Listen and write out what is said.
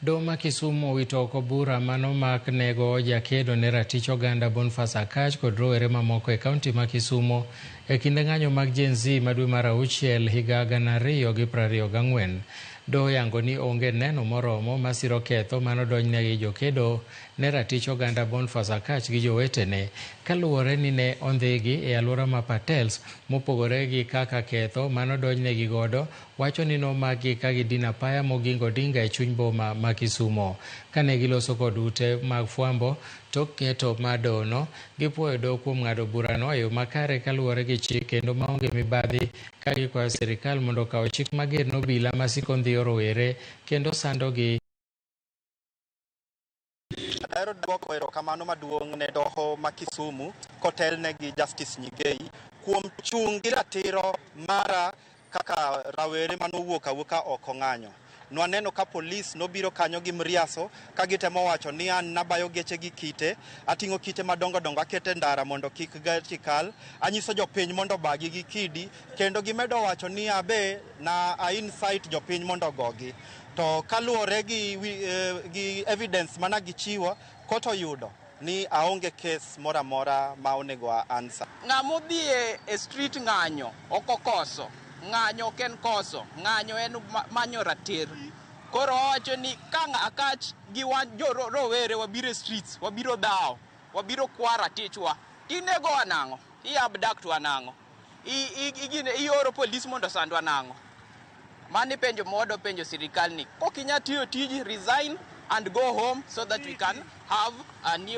Doho ma Kisumu owito oko bura manomakne go jakedne ratich oganda Boniface Akach kod rowere mamoko e kaunti ma Kisumu e kinde ng'anyo mag Gen Z ma dwe mar auchiel higa 2024. Doho yango ni onge neno moromo masiro ketho manodonjne jokedo ne ratich oganda Boniface Akach gi jowetene kaluwore ni ne ondhigi e alwora ma Patels mopogore gi kaka ketho manodonjnegi godo wacho ni nomagi ka gidino apaya mogingo dinga e chuny boma ma Kisumo. Kane giloso kod ute mag fwambo tok keto madono, gipuoyo doho kuom ng'ado burano e yo makare kaluwore gi chik kendo maonge mibadhi ka gikwayo sirikal mondo okaw chik mager n'obila masiko ndhiyo rowere kendo sandogi. Ahero duoko erokamano maduong' ne doho ma Kisumu kotelne gi Justice Nyigei kuom chung' gi ratiro mara kaka rawere manowuok awuoka oko ng'anyo. Nwaneno ka polis nobiro kanyo gi mriaso ka gitemo wacho ni an nabayo geche gi kite, ating'o kite madongo dongo akete ndara mondo kik gachi kal, anyiso jopiny mondo bagi gi kidi, kendo gimedo wacho ni abe na incite jopiny mondo gogi. To kaluwore gi evidence mana gichiwo, koto yudo ni aonge kes mora mora ma onego ansa. Ng'amo dhi e street ng'anyo okokoso. Ng'anyo ken koso, ng'anyo en manyo ratir. Koro wacho ni ka Akach gi wan jo rowere wabiro e streets, wabiro dhaw, wabiro kwa ratichwa. Tinego anang'o, abduct anang'o, ioro polis mondo sandwa anang'o. Mani penjo modo penjo sirikal ni, kokinya tiyo tiji, resign and go home so that we can have a new